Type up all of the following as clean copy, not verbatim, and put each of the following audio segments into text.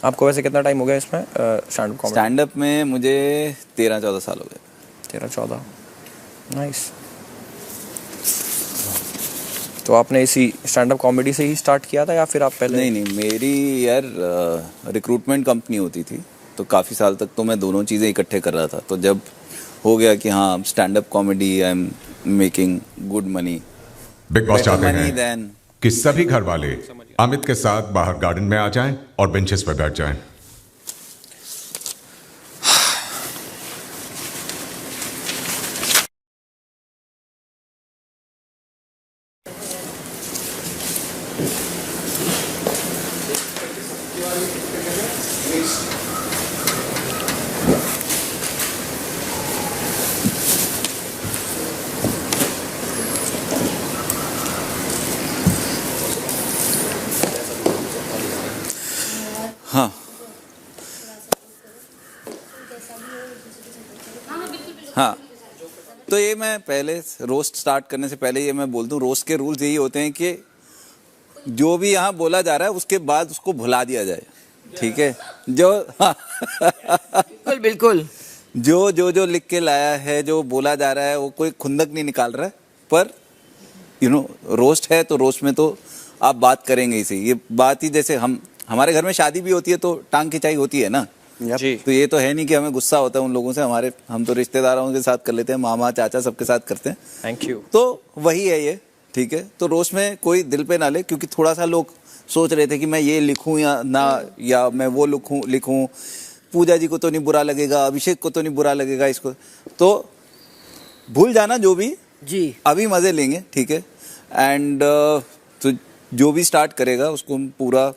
आपको वैसे कितना टाइम हो गया इसमें stand up comedy? Stand up में मुझे 13-14 साल हो गए। 13-14, नाइस। तो आपने इसी स्टैंड अप कॉमेडी से ही स्टार्ट किया था या फिर आप पहले? नहीं, मेरी यार रिक्रूटमेंट कंपनी होती थी, तो काफ़ी साल तक तो मैं दोनों चीज़ें इकट्ठे कर रहा था। तो जब हो गया कि हाँ stand up comedy I am making good money, big boss चाहते हैं देन कि सभी घर वाले अमित के साथ बाहर गार्डन में आ जाएं और बेंचेस पर बैठ जाएं। हाँ हाँ, तो ये मैं पहले रोस्ट स्टार्ट करने से पहले ये मैं बोल दूं, रोस्ट के रूल्स यही होते हैं कि जो भी यहाँ बोला जा रहा है उसके बाद उसको भुला दिया जाए, ठीक है? जो बिल्कुल बिल्कुल, जो लिख के लाया है, जो बोला जा रहा है, वो कोई खुंदक नहीं निकाल रहा है, पर रोस्ट है तो रोस्ट में तो आप बात करेंगे इसे। ये बात ही जैसे हमारे घर में शादी भी होती है तो टांग खिंचाई होती है ना जी। तो ये तो है नहीं कि हमें गुस्सा होता है उन लोगों से, हम तो रिश्तेदारों के साथ कर लेते हैं, मामा चाचा सबके साथ करते हैं। Thank you. तो वही है ये, ठीक है? तो रोस्ट में कोई दिल पे ना ले, क्योंकि थोड़ा सा लोग सोच रहे थे कि मैं ये लिखूं या ना, या मैं वो लिखूं, पूजा जी को तो नहीं बुरा लगेगा, अभिषेक को तो नहीं बुरा लगेगा, इसको तो भूल जाना जो भी जी। अभी मजे लेंगे, ठीक है? एंड तो जो भी स्टार्ट करेगा उसको हम पूरा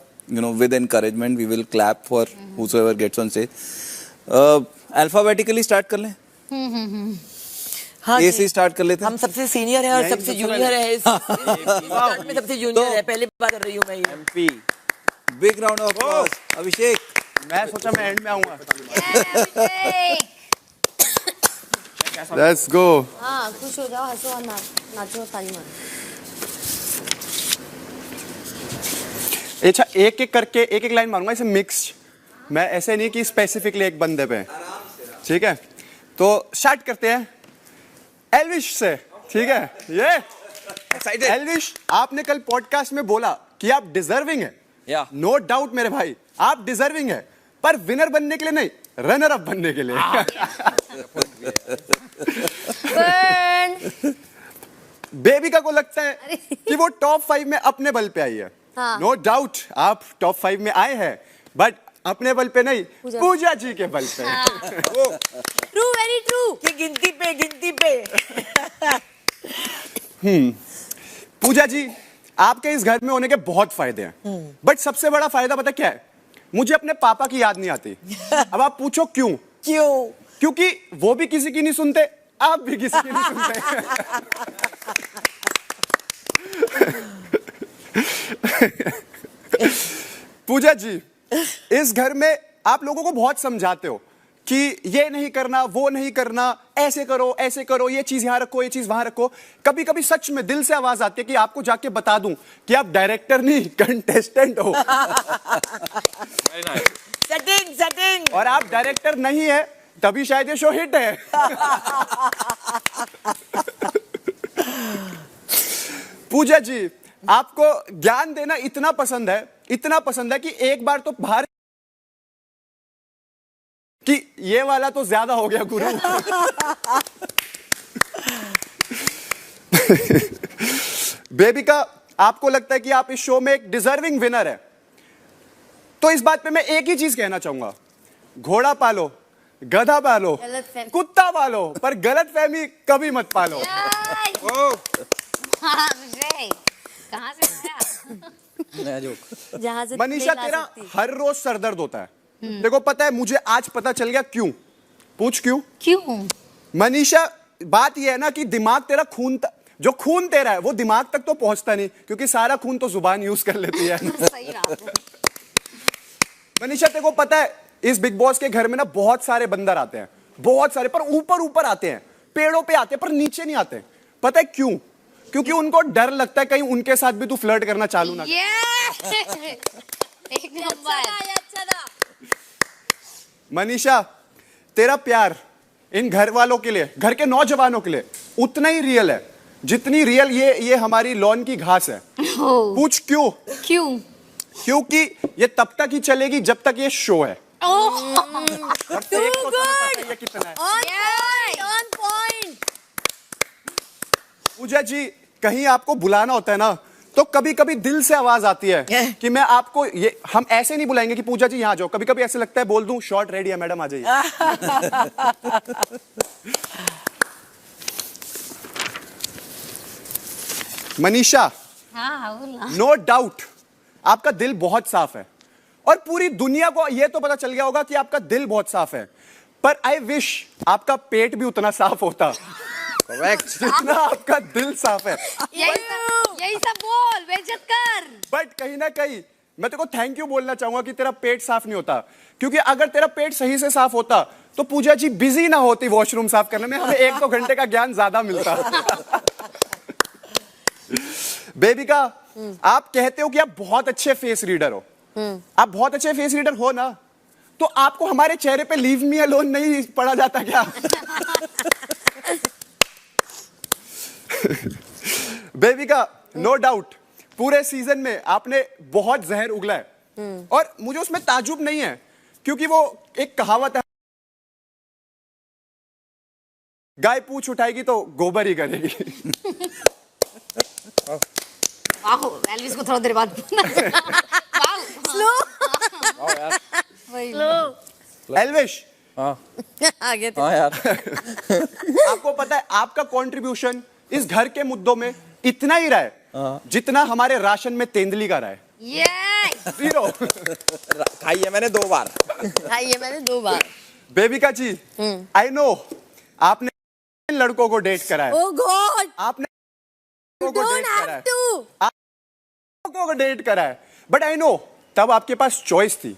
with encouragement we will clap for whosoever gets on stage. Alphabetically start कर लें? हाँ ए जी। से स्टार्ट कर लेते हैं। हम सबसे सीनियर है और सबसे जूनियर है इस में सबसे जूनियर है, पहली बार कर रही हूँ मैं ये। MP. Big round of applause Abhishek. मैं सोचा मैं एंड में आऊंगा। Let's go. हाँ, खुश हो जाओ, हंसो और नाचो, ताली मारो। अच्छा, एक एक करके एक एक लाइन मारूंगा, इसे मिक्स्ड, मैं ऐसे नहीं कि स्पेसिफिकली एक बंदे पे, ठीक है? तो स्टार्ट करते हैं एल्विश से, ठीक है? ये एल्विश, आपने कल पॉडकास्ट में बोला कि आप डिजर्विंग है। नो डाउट मेरे भाई, आप डिजर्विंग है, पर विनर बनने के लिए नहीं, रनर अप बनने के लिए। बेबिका को लगता है कि वो टॉप 5 में अपने बल पे आई है। नो डाउट आप टॉप 5 में आए हैं, बट अपने बल पे नहीं, पूजा जी के बल पे। True, very true. कि गिनती पे पूजा जी, आपके इस घर में होने के बहुत फायदे हैं, बट सबसे बड़ा फायदा पता क्या है? मुझे अपने पापा की याद नहीं आती। अब आप पूछो क्यों? क्योंकि वो भी किसी की नहीं सुनते, आप भी किसी की नहीं सुनते। पूजा जी, इस घर में आप लोगों को बहुत समझाते हो कि ये नहीं करना, वो नहीं करना, ऐसे करो, ये चीज यहां रखो, ये चीज वहां रखो। कभी कभी सच में दिल से आवाज आती है कि आपको जाके बता दूं कि आप डायरेक्टर नहीं, कंटेस्टेंट हो। सेटिंग और आप डायरेक्टर नहीं है, तभी शायद ये शो हिट है। पूजा जी, आपको ज्ञान देना इतना पसंद है कि एक बार तो बाहर कि ये वाला तो ज्यादा हो गया गुरु। बेबिका, आपको लगता है कि आप इस शो में एक डिजर्विंग विनर है, तो इस बात पे मैं एक ही चीज कहना चाहूंगा, घोड़ा पालो, गधा पालो, कुत्ता पालो, पर गलत फहमी कभी मत पालो। कहाँ से नया जोक। जहाँ से मनीषा, तेरा हर रोज सरदर्द होता है। देखो पता है, मुझे आज पता चल गया क्यों। पूछ क्यों? मनीषा, बात यह है ना कि दिमाग तेरा जो खून तेरा है वो दिमाग तक तो पहुंचता नहीं, क्योंकि सारा खून तो जुबान यूज कर लेती है। सही बात है। मनीषा, तेरे को पता है इस बिग बॉस के घर में ना बहुत सारे बंदर आते हैं, बहुत सारे, पर ऊपर आते हैं, पेड़ों पे आते हैं, पर नीचे नहीं आते। पता है क्यों? क्योंकि उनको डर लगता है कहीं उनके साथ भी तू फ्लर्ट करना चालू ना कर। एक नंबर। अच्छा था। मनीषा, तेरा प्यार इन घर वालों के लिए, घर के नौजवानों के लिए उतना ही रियल है जितनी रियल ये हमारी लॉन की घास है। पूछ क्यों? क्यों? क्योंकि ये तब तक ही चलेगी जब तक ये शो है। और एक तो तुम्हें पता ही है कितना है। On point. पूजा जी, कहीं आपको बुलाना होता है ना, तो कभी कभी दिल से आवाज आती है कि मैं आपको ये, हम ऐसे नहीं बुलाएंगे कि पूजा जी यहाँ जाओ, कभी कभी ऐसे लगता है बोल दूं शॉर्ट रेडी है मैडम आ जाइए। मनीषा, हाँ बोलना। नो डाउट आपका दिल बहुत साफ है और पूरी दुनिया को ये तो पता चल गया होगा कि आपका दिल बहुत साफ है, पर आई विश आपका पेट भी उतना साफ होता जितना आपका दिल साफ है। यही सब बोल, बेइज्जत कर। बट कहीं ना कहीं मैं तेरे को थैंक यू बोलना चाहूंगा कि तेरा पेट साफ नहीं होता, क्योंकि अगर तेरा पेट सही से साफ होता तो पूजा जी बिजी ना होती वॉशरूम साफ करने में, हमें 1-2 घंटे का ज्ञान ज्यादा मिलता। बेबिका, आप कहते हो कि आप बहुत अच्छे फेस रीडर हो। आप बहुत अच्छे फेस रीडर हो ना, तो आपको हमारे चेहरे पे लीव मी अलोन नहीं पढ़ा जाता क्या? बेबिका, नो डाउट पूरे सीजन में आपने बहुत जहर उगला है और मुझे उसमें ताजुब नहीं है, क्योंकि वो एक कहावत है, गाय पूछ उठाएगी तो गोबर ही करेगी। वाह, एल्विस को थोड़ा देर बाद एल्विश, हाँ आगे हाँ यार। आपको पता है आपका कंट्रीब्यूशन इस घर के मुद्दों में इतना ही रहा है जितना हमारे राशन में तेंदुली का रहा है। ये 0। खाई है मैंने 2 बार। हाँ, ये मैंने 2 बार। बेबिका जी, आई नो आपने लड़कों को डेट करा है, Oh God! आपने You लड़कों को don't डेट करा have है, to. लड़कों को डेट करा है, बट आई नो तब आपके पास चॉइस थी,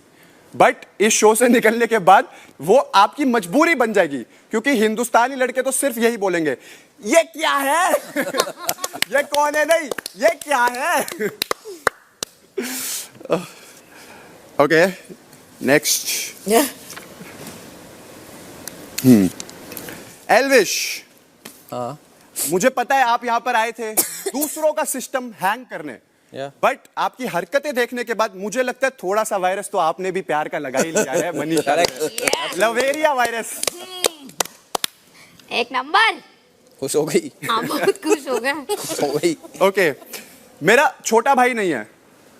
बट इस शो से निकलने के बाद वो आपकी मजबूरी बन जाएगी, क्योंकि हिंदुस्तानी लड़के तो सिर्फ यही बोलेंगे, ये क्या है? ये कौन है? नहीं, ये क्या है? Okay, next. एल्विश, मुझे पता है आप यहां पर आए थे दूसरों का सिस्टम हैंग करने, बट आपकी हरकतें देखने के बाद मुझे लगता है थोड़ा सा वायरस तो आपने भी प्यार का लगा ही लिया है मनीषा। लवेरिया वायरस। एक नंबर। खुश हो गई? हाँ, बहुत खुश हो गया। हो गई। ओके, मेरा छोटा भाई नहीं है,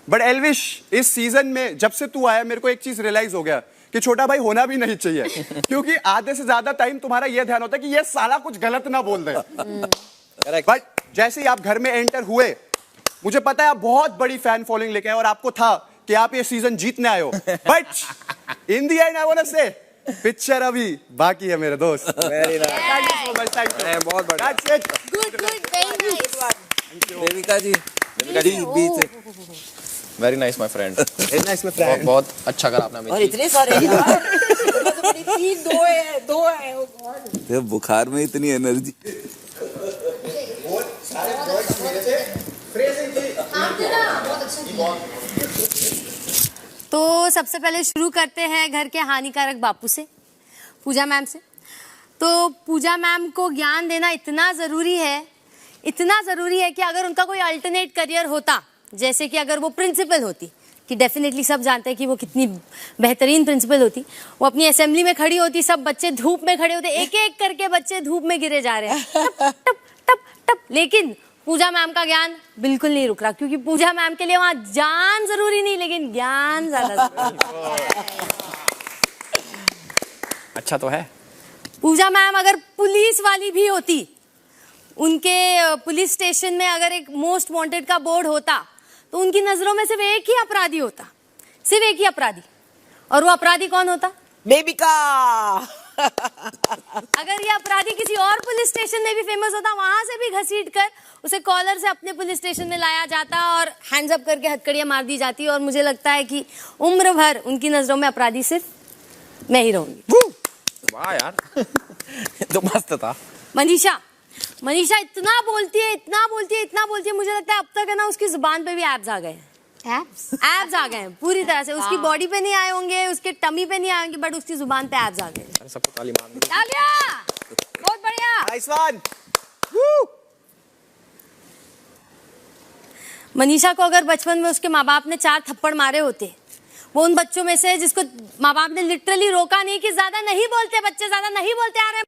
बट एल्विश इस सीजन में जब से तू आया मेरे को एक चीज रियलाइज हो गया कि छोटा भाई होना भी नहीं चाहिए, क्योंकि आधे से ज्यादा टाइम तुम्हारा यह ध्यान होता है कि ये साला कुछ गलत ना बोल दे। बट जैसे ही आप घर में एंटर हुए, मुझे पता है आप बहुत बड़ी फैन फॉलोइंग लेके आए और आपको था कि आप ये सीजन जीतने आए हो, but in the end I want to say picture अभी बाकी है मेरे दोस्त। Very nice. Thank you so much, thank you. बहुत बढ़िया। That's it. Good, very nice. Devika ji, बी से very nice my friend. Very nice my friend. बहुत अच्छा करा आपने और अमित जी। इतने सारे यार। तो बड़ी 3, 2 है। Oh God. तो बुखार में इतनी एनर्जी। तो सबसे पहले शुरू करते हैं घर के हानिकारक बापू से, पूजा मैम से। तो पूजा मैम को ज्ञान देना इतना ज़रूरी है कि अगर उनका कोई अल्टरनेट करियर होता, जैसे कि अगर वो प्रिंसिपल होती, कि डेफिनेटली सब जानते हैं कि वो कितनी बेहतरीन प्रिंसिपल होती, वो अपनी असेंबली में खड़ी होती, सब बच्चे धूप में खड़े होते, एक एक करके बच्चे धूप में गिरे जा रहे हैं, टप टप टप टप, लेकिन पूजा मैम का ज्ञान बिल्कुल नहीं रुक रहा, क्योंकि पूजा मैम के लिए वहां जान जरूरी नहीं, लेकिन ज्ञान ज्यादा जरूरी। अच्छा तो है। पूजा मैम अगर पुलिस वाली भी होती, उनके पुलिस स्टेशन में अगर एक मोस्ट वांटेड का बोर्ड होता, तो उनकी नजरों में सिर्फ एक ही अपराधी होता, सिर्फ एक ही अपराधी, और वो अपराधी कौन होता? बेबिका। अगर ये अपराधी किसी और पुलिस स्टेशन में भी फेमस होता, वहां से भी घसीट कर उसे कॉलर से अपने पुलिस स्टेशन में लाया जाता और हैंड्स अप करके हथकड़ियां मार दी जाती, और मुझे लगता है कि उम्र भर उनकी नजरों में अपराधी सिर्फ मैं ही रहूंगी। वाह यार। तो मस्त था। मनीषा इतना बोलती है, मुझे लगता है अब तक है ना उसकी जुबान पे भी एब्स आ गए। एब्स आ गए हैं पूरी तरह से। उसकी बॉडी पे नहीं आए होंगे, उसके टमी पे नहीं आए होंगे, बट उसकी जुबान पे एब्स आ गए। अरे सबको ताली मारनी है। तालिया, बहुत बढ़िया। Nice one. मनीषा को अगर बचपन में उसके माँ बाप ने 4 थप्पड़ मारे होते, वो उन बच्चों में से जिसको माँ बाप ने लिटरली रोका नहीं कि ज्यादा नहीं बोलते बच्चे, ज्यादा नहीं बोलते, आ रहे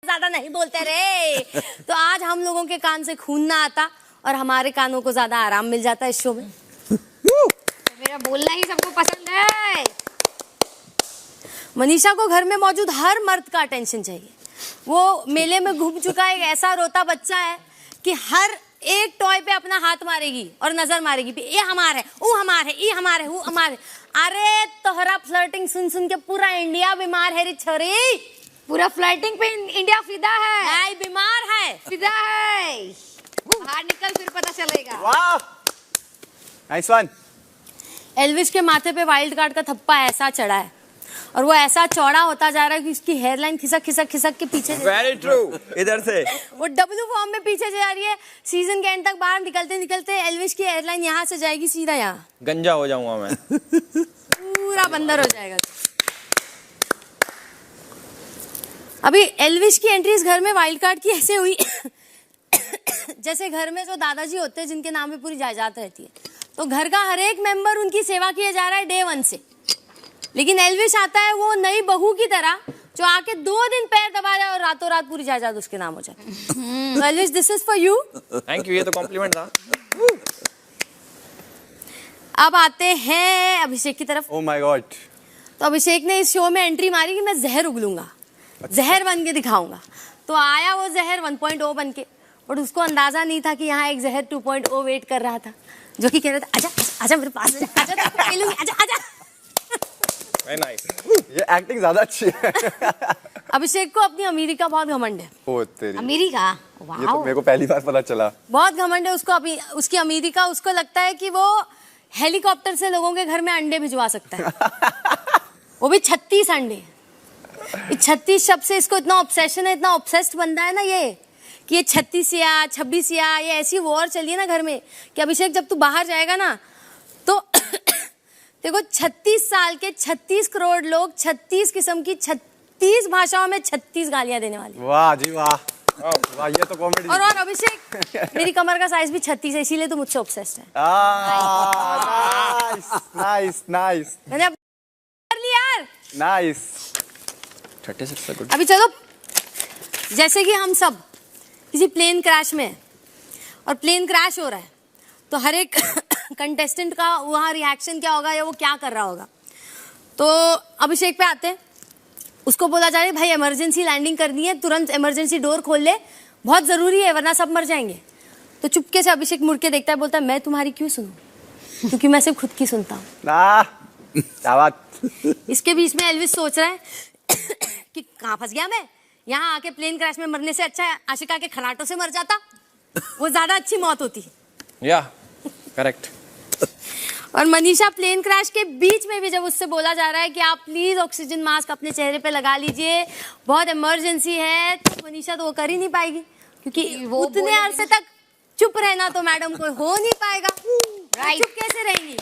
ज्यादा नहीं बोलते रे, तो आज हम लोगों के कान से खून ना आता और हमारे कानों को ज्यादा आराम मिल जाता है इस शो में। मेरा बोलना ही सबको पसंद है। मनीषा को घर में मौजूद हर मर्द का अटेंशन चाहिए। वो मेले में घूम चुका एक ऐसा रोता बच्चा है कि हर एक टॉय पे अपना हाथ मारेगी और नजर मारेगी, ये हमार है, वो हमार है, ये हमार है, वो हमार है। अरे तोहरा फ्लर्टिंग सुन सुन के पूरा इंडिया बीमार है रे छोरी। पूरा फ्लर्टिंग पे इंडिया फिदा है। नहीं, बीमार है, फिदा है। बाहर निकल फिर पता चलेगा। वाह, नाइस वन। एल्विश के माथे पे वाइल्ड कार्ड का थप्पा ऐसा चढ़ा है और वो ऐसा चौड़ा होता जा रहा है कि उसकी हेयरलाइन खिसक खिसक खिसक के पीछे वेरी ट्रू, इधर से वो डब्ल्यू फॉर्म में पीछे जा रही है। सीजन के एंड तक बाहर निकलते निकलते एल्विश की हेयरलाइन यहाँ से जाएगी सीधा यहाँ, गंजा हो जाऊंगा मैं। पूरा बंदर हो जाएगा। अभी एल्विश की एंट्री इस घर में वाइल्ड कार्ड की ऐसे हुई जैसे घर में जो दादाजी होते हैं जिनके नाम पे पूरी जायदाद रहती है, तो घर का हर एक मेंबर उनकी सेवा किया जा रहा है डे 1 से। लेकिन एल्विश आता है वो नई बहू की तरह जो आके 2 दिन पैर दबा जाए और रातों रात पूरी जायदाद उसके नाम हो जाए। तो Elvish, this is for you. Thank you, ये तो कॉम्प्लीमेंट था। अब आते हैं अभिषेक की तरफ। Oh my God. तो अभिषेक ने इस शो में एंट्री मारी कि मैं जहर उगलूंगा, जहर बन के दिखाऊंगा। तो आया वो जहर 1.0 बन के, बट उसको अंदाजा नहीं था कि यहाँ एक जहर 2.0 वेट कर रहा था, जो कि कह रहा था आजा आजा मेरे पास, आजा तेरे को लूंगी, आजा आजा। Very nice. ये एक्टिंग ज्यादा अच्छी है। अभिषेक को अपनी अमीरी का बहुत घमंड है। ओ तेरी, अमेरिका, ये तो मेरे को पहली बार पता चला। बहुत घमंड है उसको अपनी उसकी अमीरी का। उसको लगता है कि वो हेलीकॉप्टर से लोगों के घर में अंडे भिजवा सकता है, वो भी 36 अंडे। 36 शब्द से इसको इतना ऑब्सेशन है, इतना ऑब्सेस्ड बनता है ना ये, कि ये 36 या 26 या ये ऐसी वॉर चली है ना घर में कि अभिषेक जब तू बाहर जाएगा ना तो देखो 36 साल के 36 करोड़ लोग 36 किस्म की 36 भाषाओं में 36 गालियां देने वाले। वाह जी वाह, वाह ये तो कॉमेडी। और अभिषेक मेरी कमर का साइज भी 36 है, इसीलिए तो मुझसे ऑब्सेस्ड है। नाइस नाइस नाइस मैंने कर लिया यार। नाइस। 36 से गुड। अभी चलो, जैसे कि हम सब किसी प्लेन क्रैश में हैं और प्लेन क्रैश हो रहा है, तो हर एक कंटेस्टेंट का वहाँ रिएक्शन क्या होगा या वो क्या कर रहा होगा। तो अभिषेक पे आते हैं, उसको बोला जा रहा है भाई इमरजेंसी लैंडिंग करनी है, तुरंत इमरजेंसी डोर खोल ले, बहुत जरूरी है वरना सब मर जाएंगे। तो चुपके से अभिषेक मुड़ के देखता है, बोलता है मैं तुम्हारी क्यों सुनूं, क्योंकि मैं सिर्फ खुद की सुनता हूँ। क्या बात। इसके बीच में एल्विस सोच रहा है कि कहाँ फंस गया मैं, यहाँ आके प्लेन क्रैश में मरने से अच्छा है आशिका के खराटों से मर जाता, वो ज्यादा अच्छी मौत होती। या करेक्ट। और मनीषा प्लेन क्रैश के बीच में भी जब उससे बोला जा रहा है कि आप प्लीज ऑक्सीजन मास्क अपने चेहरे पे लगा लीजिए, बहुत इमरजेंसी है, तो मनीषा तो वो कर ही नहीं पाएगी, क्योंकि वो उतने अरसे तक चुप रहना तो मैडम को हो नहीं पाएगा। चुप कैसे रहेंगी।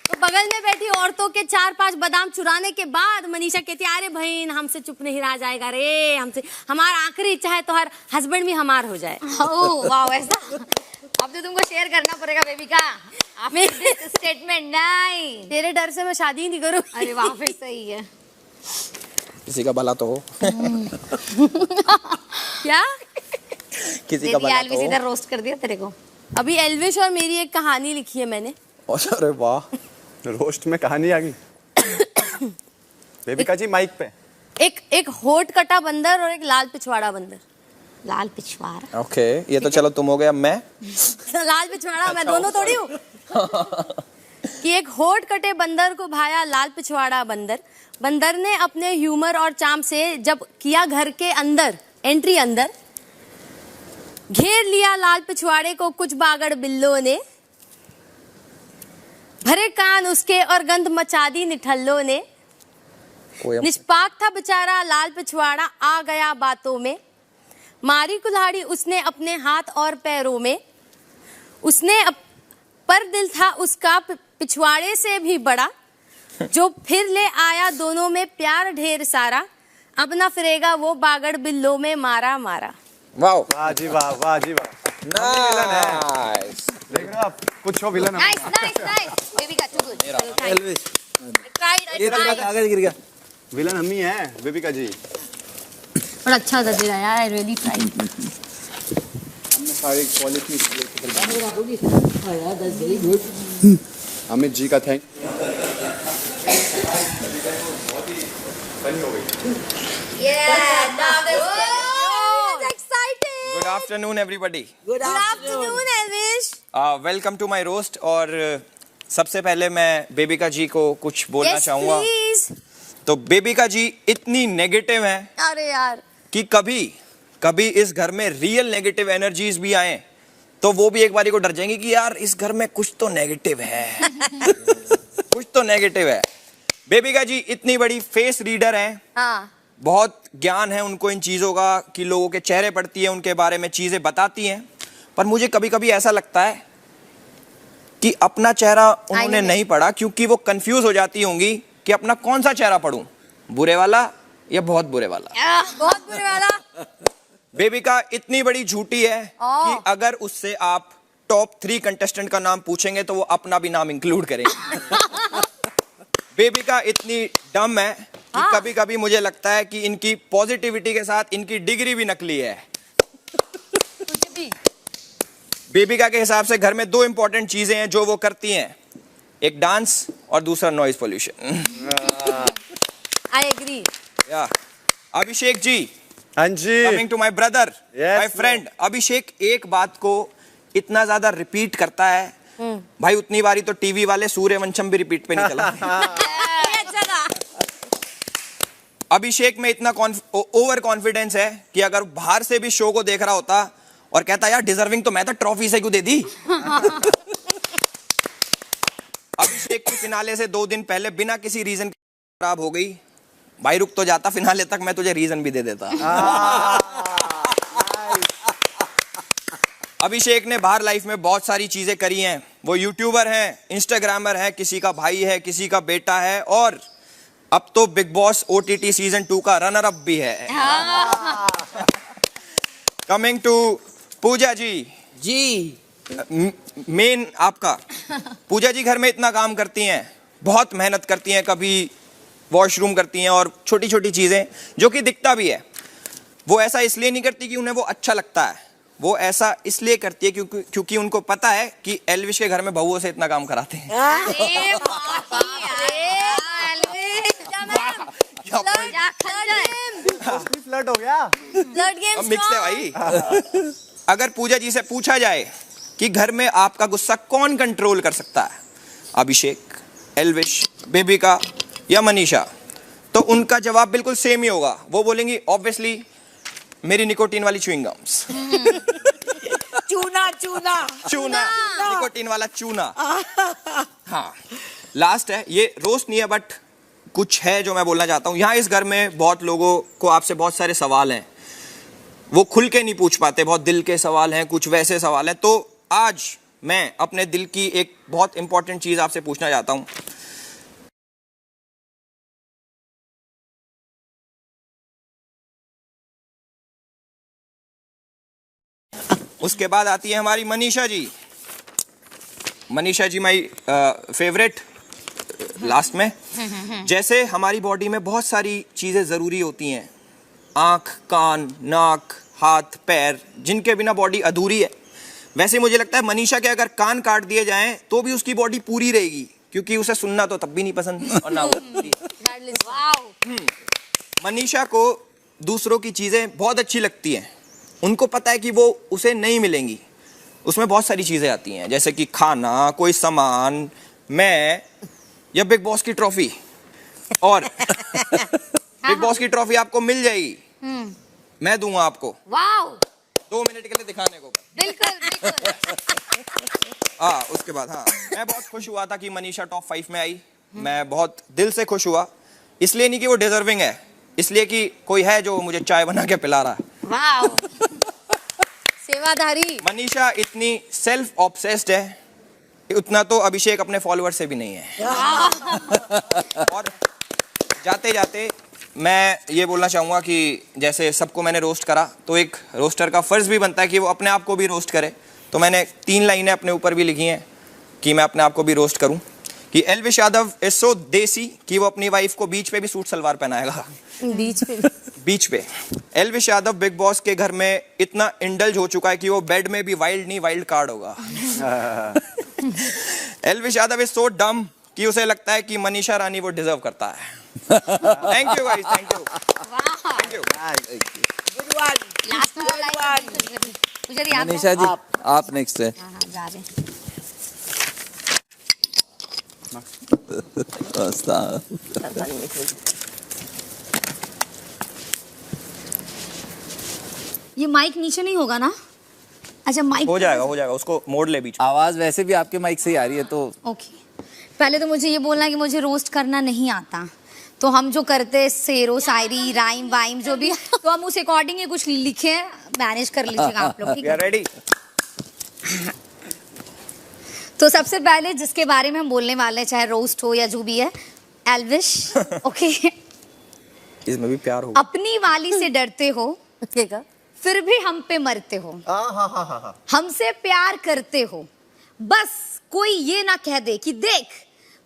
तो बगल में बैठी औरतों के 4-5 बादाम चुराने के बाद मनीषा कहती है अरे बहन हमसे चुप नहीं रहा जाएगा रे, हमसे हमारा आखिरी इच्छा है तो हर हस्बैंड भी हमार हो जाए। ओह वाह, ऐसा अब तो तुमको शेयर करना पड़ेगा बेबिका स्टेटमेंट। नहीं, तेरे डर से मैं शादी ही नहीं करूँ। अरे वाह, फिर सही है। किसी का भला तो हो। क्या किसी का भला तो सीधा हो। रोस्ट कर दिया तेरे को। अभी एल्विश और मेरी एक कहानी लिखी है मैंने। अरे वाह, रोस्ट में कहानी आ गई। बेबिका जी माइक पे। एक होठ कटा बंदर और एक लाल पिछवाड़ा बंदर। लाल पिछवाड़ा, ओके ये तो चलो तुम हो गया, मैं लाल पिछवाड़ा मैं दोनों थोड़ी हूँ। कि एक होठ कटे बंदर को भाया लाल पिछवाड़ा बंदर, बंदर ने अपने ह्यूमर और चाम से जब किया घर के अंदर एंट्री अंदर, घेर लिया लाल पिछवाड़े को कुछ बागड़ बिल्लों ने, भरे कान उसके और गंध मचा दी निठल्लों ने, निष्पाक था बेचारा लाल पिछवाड़ा आ गया बातों में, मारी कुल्हाड़ी उसने अपने हाथ और पैरों में, उसने पर दिल था उसका पिछवाड़े से भी बड़ा, जो फिर ले आया दोनों में प्यार ढेर सारा, अब ना फिरेगा वो बागड़ बिल्लो में मारा मारा। वाह, वाह जी वाह, वाह जी वाह। नाइस। देख रहे हो आप, कुछ हो villain. Nice nice nice baby का टू गुड। एल्विश ट्राइड ये थोड़ा सा आगे गिर गया। विलन हम ही है बेबिका जी। बड़ा अच्छा था तेरा यार, I really tried. Amit ji का thank. Good afternoon everybody. Good afternoon Elvish. Welcome to my roast. और सबसे पहले मैं बेबिका जी को कुछ बोलना चाहूंगा। प्लीज। तो बेबिका जी इतनी नेगेटिव हैं अरे यार, कि कभी कभी इस घर में रियल नेगेटिव एनर्जीज भी आए तो वो भी एक बारी को डर जाएंगी कि यार इस घर में कुछ तो नेगेटिव है। कुछ तो नेगेटिव है। बेबिका जी इतनी बड़ी फेस रीडर हैं। हाँ, बहुत ज्ञान है उनको इन चीज़ों का कि लोगों के चेहरे पढ़ती है, उनके बारे में चीज़ें बताती हैं। पर मुझे कभी कभी ऐसा लगता है कि अपना चेहरा उन्होंने नहीं पढ़ा, क्योंकि वो कंफ्यूज हो जाती होंगी कि अपना कौन सा चेहरा पढ़ूं, बुरे वाला या बहुत बुरे वाला। बहुत बुरे वाला। बेबिका इतनी बड़ी झूठी है कि अगर उससे आप टॉप 3 कंटेस्टेंट का नाम पूछेंगे तो वो अपना भी नाम इंक्लूड करेंगे। बेबिका इतनी डम है कि कभी कभी मुझे लगता है कि इनकी पॉजिटिविटी के साथ इनकी डिग्री भी नकली है। बेबिका के हिसाब से घर में 2 इंपॉर्टेंट चीजें हैं जो वो करती हैं, एक डांस और दूसरा नॉइज पोल्यूशन। I agree. या अभिषेक जी, हाँ जी। Coming to my brother, Yes, my friend. Abhishek एक बात को इतना ज्यादा रिपीट करता है भाई, उतनी बारी तो टीवी वाले सूर्यवंशम भी रिपीट पे नहीं चला। अभिषेक में इतना ओवर कॉन्फिडेंस है कि अगर बाहर से भी शो को देख रहा होता और कहता यार डिजर्विंग तो मैं था, ट्रॉफी से क्यों दे दी। अभिषेक की फिनाले से 2 दिन पहले बिना किसी रीजन के खराब हो गई, भाई रुक तो जाता फिनाले तक, मैं तुझे रीजन भी दे देता। अभिषेक ने बाहर लाइफ में बहुत सारी चीजें करी हैं। वो यूट्यूबर हैं, इंस्टाग्रामर है, किसी का भाई है, किसी का बेटा है, और अब तो बिग बॉस OTT सीजन 2 का रनर अप भी है। Coming to Pooja ji. जी मेन आपका पूजा जी घर में इतना काम करती हैं, बहुत मेहनत करती हैं, कभी वॉशरूम करती हैं और छोटी छोटी चीजें जो कि दिखता भी है। वो ऐसा इसलिए नहीं करती कि उन्हें वो अच्छा लगता है, वो ऐसा इसलिए करती है क्योंकि उनको पता है कि एल्विश के घर में बहुओं से इतना काम कराते हैं। फ्लर्ट हो गया। अब मिक्स है भाई। अगर पूजा जी से पूछा जाए कि घर में आपका गुस्सा कौन कंट्रोल कर सकता है, अभिषेक, एल्विश, बेबिका या मनीषा, तो उनका जवाब बिल्कुल सेम ही होगा। वो बोलेंगी ऑब्वियसली मेरी निकोटीन वाली च्युइंग गम्स। चूना चूना चूना, निकोटीन वाला चूना। हाँ, लास्ट है, ये रोस्ट नहीं है बट कुछ है जो मैं बोलना चाहता हूँ। यहाँ इस घर में बहुत लोगों को आपसे बहुत सारे सवाल हैं, वो खुल के नहीं पूछ पाते, बहुत दिल के सवाल हैं, कुछ वैसे सवाल हैं। तो आज मैं अपने दिल की एक बहुत इंपॉर्टेंट चीज आपसे पूछना चाहता हूँ। उसके बाद आती है हमारी Manisha ji. Manisha ji my favourite last में। जैसे हमारी बॉडी में बहुत सारी चीजें जरूरी होती हैं, आंख, कान, नाक, हाथ, पैर, जिनके बिना बॉडी अधूरी है, वैसे मुझे लगता है मनीषा के अगर कान काट दिए जाएं तो भी उसकी बॉडी पूरी रहेगी, क्योंकि उसे सुनना तो तब भी नहीं पसंद और ना वो। मनीषा को दूसरों की चीजें बहुत अच्छी लगती हैं, उनको पता है कि वो उसे नहीं मिलेंगी। उसमें बहुत सारी चीजें आती हैं, जैसे कि खाना, कोई सामान, मैं, या बिग बॉस की ट्रॉफी। और बिग बॉस की ट्रॉफी आपको मिल जाएगी, मैं दूंगा आपको। वाओ, 2 मिनट के लिए दिखाने को। बिल्कुल बिल्कुल। हाँ, उसके बाद हाँ, मैं बहुत खुश हुआ था कि मनीषा टॉप 5 में आई। मैं बहुत दिल से खुश हुआ, इसलिए नहीं कि वो डिजर्विंग है, इसलिए कि कोई है जो मुझे चाय बना के पिला रहा है। वाओ, सेवाधारी। मनीषा इतनी सेल्फ ऑब्सेस्ड है उतना तो अभिषेक अपने फॉलोअर से भी नहीं है। और जाते जाते मैं ये बोलना चाहूँगा कि जैसे सबको मैंने रोस्ट करा, तो एक रोस्टर का फर्ज भी बनता है कि वो अपने आप को भी रोस्ट करे। तो मैंने 3 लाइनें अपने ऊपर भी लिखी हैं कि मैं अपने आप को भी रोस्ट करूं, कि एल्विश यादव इज सो देसी कि वो अपनी वाइफ को बीच पे भी सूट सलवार पहनाएगा। बीच पे एल्विश यादव बिग बॉस के घर में इतना इंडल्ज हो चुका है कि वो बेड में भी वाइल्ड नहीं वाइल्ड कार्ड होगा। एल्विश यादव इज सो डम कि उसे लगता है कि मनीषा रानी वो डिजर्व करता है। Thank you guys, thank you. Last वाला मुझे याद मनीषा जी आप नेक्स्ट है। जा रहे ये माइक नीचे नहीं होगा ना? अच्छा माइक हो जाएगा, उसको मोड़ ले बीच में। आवाज वैसे भी आपके माइक से ही आ रही है तो ओके। पहले तो मुझे ये बोलना है कि मुझे रोस्ट करना नहीं आता, तो हम जो करते शेरो शायरी राइम वाइम जो भी, तो हम उस अकॉर्डिंग ही कुछ लिखे, मैनेज कर लीजिएगा आप लोग, ठीक है? रेडी? तो सबसे पहले जिसके बारे में हम बोलने वाले हैं, चाहे रोस्ट हो या जो भी है, एल्विश। ओके। इसमें भी प्यार होगा। अपनी वाली से डरते हो फिर भी हम पे मरते हो, हमसे प्यार करते हो, बस कोई ये ना कह दे कि देख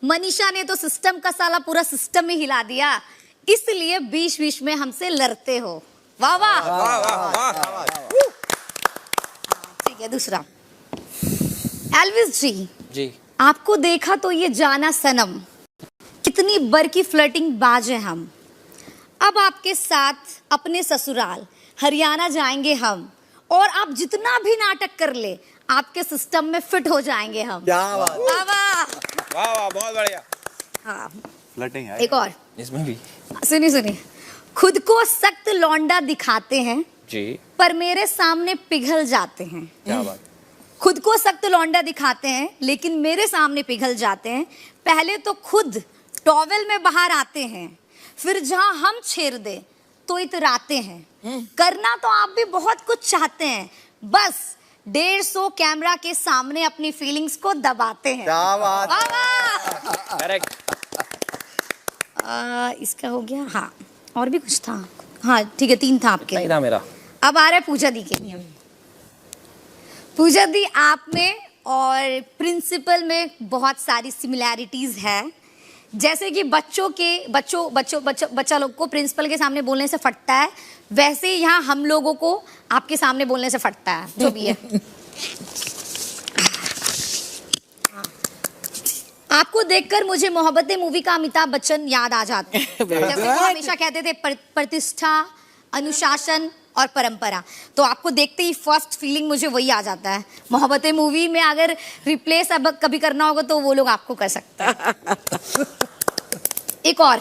मनीषा ने तो सिस्टम का साला पूरा सिस्टम ही हिला दिया, इसलिए बीच बीच में हमसे लड़ते हो। वाह वाह वाह वाह। ठीक है। दूसरा, एल्विश जी आपको देखा तो ये जाना सनम, कितनी बर की फ्लर्टिंग बाज है हम, अब आपके साथ अपने ससुराल हरियाणा जाएंगे हम, और आप जितना भी नाटक कर ले आपके सिस्टम में फिट हो जाएंगे हम। क्या बात। वाह वाह वाह, बहुत बढ़िया। हाँ, फ्लर्टिंग है एक और इसमें भी सुनिए, खुद को सख्त लौंडा दिखाते हैं जी, पर मेरे सामने पिघल जाते हैं। क्या बात। खुद को सख्त लौंडा दिखाते हैं लेकिन मेरे सामने पिघल जाते हैं, पहले तो खुद टॉवेल में बाहर आते हैं, फिर जहां हम छेड़ दे तो इतराते हैं, करना तो आप भी बहुत कुछ चाहते हैं, बस 150 कैमरा के सामने अपनी फीलिंग्स को दबाते हैं। क्या बात। करेक्ट। इसका हो गया। हाँ, और भी कुछ था। हाँ ठीक है, 3 था आपके। नहीं था मेरा। अब आ रहा है पूजा दी के। पूजा दी, आप में और प्रिंसिपल में बहुत सारी सिमिलैरिटीज है, जैसे कि बच्चा लोग को प्रिंसिपल के सामने बोलने से फटता है, वैसे ही यहाँ हम लोगों को आपके सामने बोलने से फटता है, जो भी है। आपको देखकर मुझे मोहब्बतें मूवी का अमिताभ बच्चन याद आ जाता है, जैसे वो हमेशा कहते थे प्रतिष्ठा, अनुशासन और परंपरा, तो आपको देखते ही फर्स्ट फीलिंग मुझे वही आ जाता है। मोहब्बतें मूवी में अगर रिप्लेस अब कभी करना होगा तो वो लोग आपको कर सकते हैं। एक और,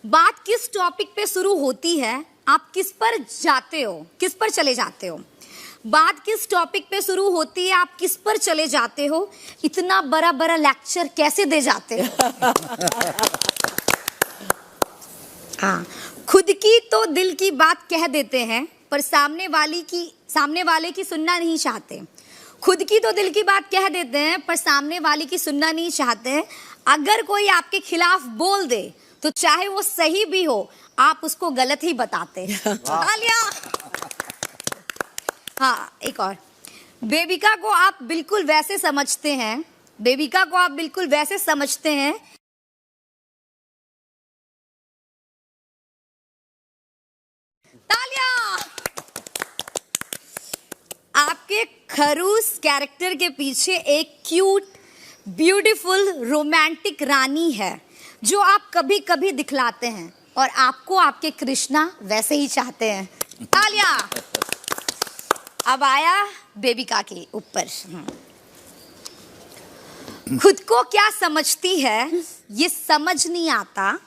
बात किस टॉपिक पे शुरू होती है, आप किस पर जाते हो, किस पर चले जाते हो। बात किस टॉपिक पे शुरू होती है, आप किस पर चले जाते हो, इतना बड़ा बड़ा लेक्चर कैसे दे जाते हो। हाँ, खुद की तो दिल की बात कह देते हैं पर सामने वाले की सुनना नहीं चाहते। खुद की तो दिल की बात कह देते हैं पर सामने वाले की सुनना नहीं चाहते। अगर कोई आपके खिलाफ बोल दे तो चाहे वो सही भी हो, आप उसको गलत ही बताते। हाँ, एक और, बेबिका को आप बिल्कुल वैसे समझते हैं, बेबिका को आप बिल्कुल वैसे समझते हैं। तालियां। आपके खरूस कैरेक्टर के पीछे एक क्यूट, ब्यूटीफुल, रोमांटिक रानी है जो आप कभी कभी दिखलाते हैं, और आपको आपके कृष्णा वैसे ही चाहते हैं। तालियां। अब आया बेबिका के ऊपर। खुद को क्या समझती है ये समझ नहीं आता,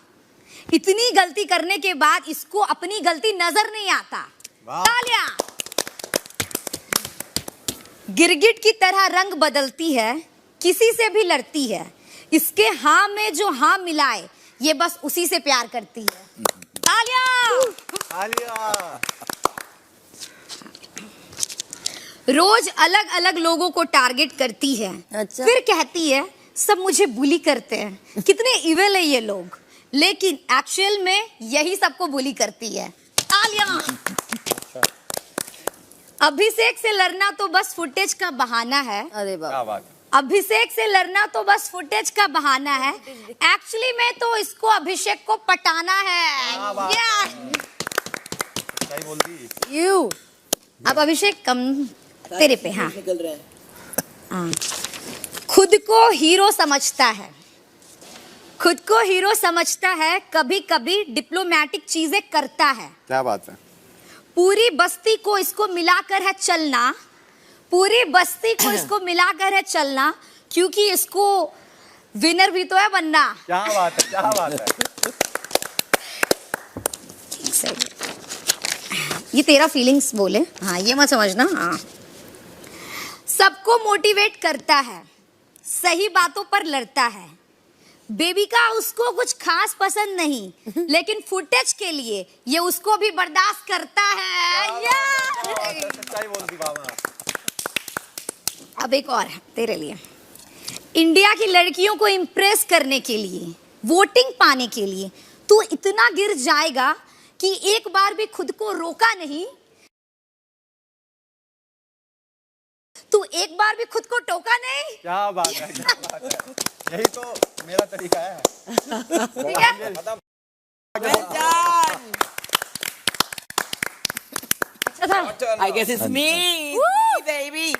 इतनी गलती करने के बाद इसको अपनी गलती नजर नहीं आता। तालियां। गिरगिट की तरह रंग बदलती है, किसी से भी लड़ती है, इसके हाँ में जो हाँ मिलाए ये बस उसी से प्यार करती है। तालियां। रोज अलग अलग लोगों को टारगेट करती है, अच्छा। फिर कहती है सब मुझे बुली करते हैं, कितने इविल है ये लोग, लेकिन एक्चुअल में यही सबको बुली करती है। तालियां। अभिषेक से लड़ना तो बस फुटेज का बहाना है। अरे बाप। क्या बात है। अभिषेक से लड़ना तो बस फुटेज का बहाना है, एक्चुअली में तो इसको अभिषेक को पटाना है। सही बोल दी। यू अब अभिषेक कम तेरे पे। हाँ, निकल रहे हैं। हाँ। खुद को हीरो समझता है, खुद को हीरो समझता है, कभी कभी डिप्लोमेटिक चीजें करता है। क्या बात है। पूरी बस्ती को इसको मिलाकर है चलना, पूरी बस्ती को इसको मिलाकर है चलना, क्योंकि इसको विनर भी तो है बनना। क्या बात है, क्या बात है। सही है। ये तेरा फीलिंग्स बोले, हाँ ये मत समझना। हाँ, सबको मोटिवेट करता है, सही बातों पर लड़ता है। बेबी का उसको कुछ खास पसंद नहीं, लेकिन फुटेज के लिए ये उसको भी बर्दाश्त करता है। सच्चाई बोल दी बाबा। अब एक और है तेरे लिए। इंडिया की लड़कियों को इम्प्रेस करने के लिए, वोटिंग पाने के लिए तू इतना गिर जाएगा कि एक बार भी खुद को रोका नहीं, तू एक बार भी खुद को टोका नहीं। क्या बात है, क्या बात है। यही तो मेरा तरीका है। ठीक है? अच्छा था। I guess it's me, baby.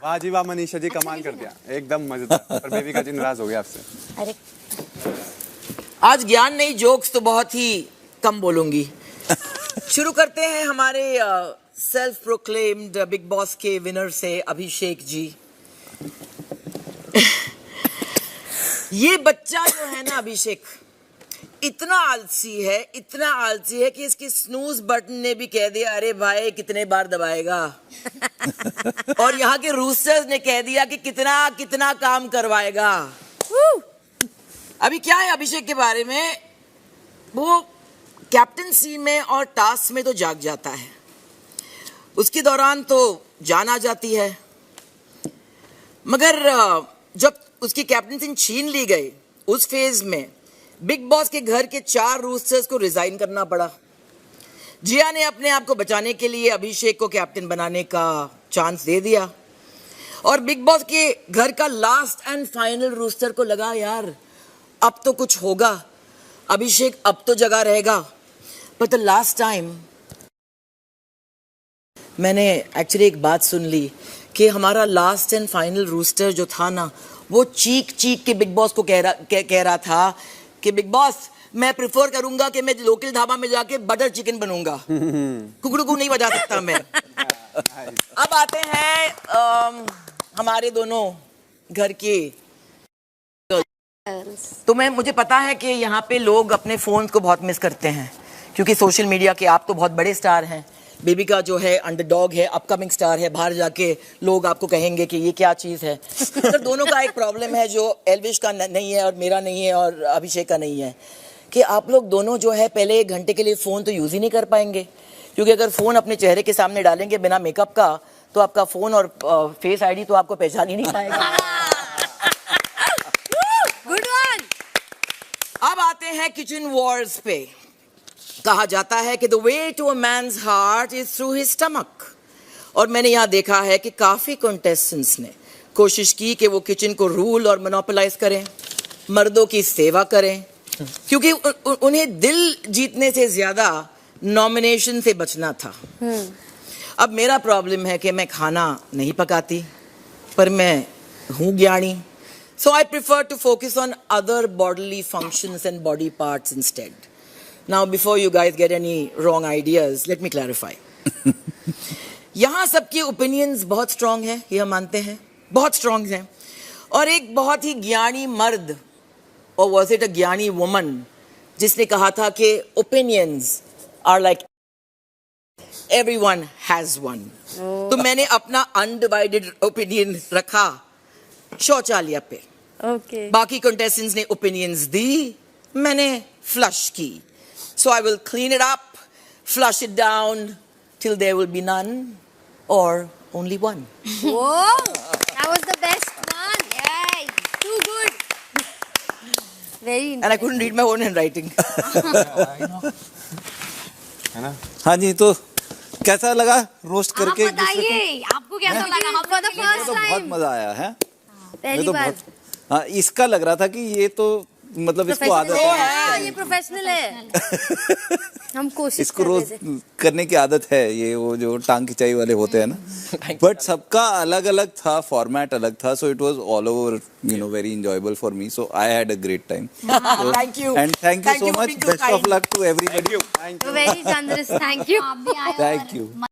वाह जी वाह, मनीषा जी कमाल कर दिया, एकदम मजेदार। पर बेबी का जी नाराज हो गया आपसे। अरे आज ज्ञान नहीं, जोक्स तो बहुत ही कम बोलूंगी। शुरू करते हैं हमारे सेल्फ प्रोक्लेम्ड बिग बॉस के विनर से, अभिषेक जी। ये बच्चा जो है ना अभिषेक, इतना आलसी है, इतना आलसी है कि इसकी स्नूज बटन ने भी कह दिया अरे भाई कितने बार दबाएगा। और यहाँ के रूस्टर्स ने कह दिया कि कितना कितना काम करवाएगा। अभी क्या है अभिषेक के बारे में, वो कैप्टनसी में और टास्क में तो जाग जाता है, उसके दौरान तो जान आ जाती है, मगर जब उसकी कैप्टनसी छीन ली गई उस फेज में बिग बॉस के घर के 4 रूस्टर्स को रिजाइन करना पड़ा। जिया ने अपने आप को बचाने के लिए अभिषेक को कैप्टन बनाने का चांस दे दिया, और बिग बॉस के घर का लास्ट एंड फाइनल रूस्टर को लगा यार अब तो कुछ होगा, अभिषेक अब तो जगह रहेगा। बट द लास्ट टाइम मैंने एक्चुअली एक बात सुन ली कि हमारा लास्ट एंड फाइनल रूस्टर जो था ना, वो चीख चीख के बिग बॉस को कह रहा था कि बिग बॉस मैं प्रिफर करूंगा कि मैं लोकल ढाबा में जाके बटर चिकन बनूंगा, कुकड़ू नहीं बजा सकता मैं। अब आते हैं हमारे दोनों घर के। तो मुझे पता है कि यहाँ पे लोग अपने फोन को बहुत मिस करते हैं, क्योंकि सोशल मीडिया के आप तो बहुत बड़े स्टार हैं। बेबी का जो है अंडरडॉग है, अपकमिंग स्टार है, बाहर जाके लोग आपको कहेंगे कि ये क्या चीज़ है। तो दोनों का एक प्रॉब्लम है जो एल्विश का नहीं है और मेरा नहीं है और अभिषेक का नहीं है, कि आप लोग दोनों जो है पहले 1 घंटे के लिए फ़ोन तो यूज़ ही नहीं कर पाएंगे, क्योंकि अगर फ़ोन अपने चेहरे के सामने डालेंगे बिना मेकअप का तो आपका फ़ोन और फेस आईडी तो आपको पहचान ही नहीं पाएगा। Good one. अब आते हैं किचन वॉर्स पे। कहा जाता है कि the way to a man's heart is through his stomach, और मैंने यहाँ देखा है कि काफी कंटेस्टेंट्स ने कोशिश की कि वो किचन को रूल और मोनोपोलाइज करें, मर्दों की सेवा करें, क्योंकि उन्हें दिल जीतने से ज्यादा नॉमिनेशन से बचना था। अब मेरा प्रॉब्लम है कि मैं खाना नहीं पकाती, पर मैं हूँ ज्ञानी, so I prefer to focus on other bodily functions and body parts instead. Now, before you guys get any wrong ideas, let me clarify. यहाँ सबकी opinions बहुत strong है, ये हम मानते हैं, बहुत strong हैं, और एक बहुत ही ज्ञानी मर्द, or was it a ज्ञानी woman, जिसने कहा था कि opinions are like everyone has one. तो मैंने अपना undivided opinion रखा शौचालय पे। ओके। बाकी कंटेस्टेंट्स ने ओपिनियंस दी, मैंने फ्लश की। So I will clean it up, flush it down till there will be none, or only one. Whoa, that was the best one. Yay, too good. Very And I couldn't read my own handwriting. है ना? हाँ जी, तो कैसा लगा roast आप करके एक दूसरे को? बताइए आपको कैसा लगा हम for the मुझे first तो बहुत time. मजा आया है। पहली तो बार. बहुत हाँ, इसका लग रहा था कि ये तो मतलब इसको आदत Professional है, है, ये प्रोफेशनल है. हम कोशिश इसको कर रोज रहे थे. करने की आदत है, ये वो जो टांग खिंचाई वाले होते हैं ना, बट सबका अलग अलग था, फॉर्मेट अलग था, so it was all over very enjoyable for me, so I had a great time. Thank you. And thank you Thank so you for much. being so Best of kind. luck to everybody. Very generous. Thank you. आप भी आए Thank और you.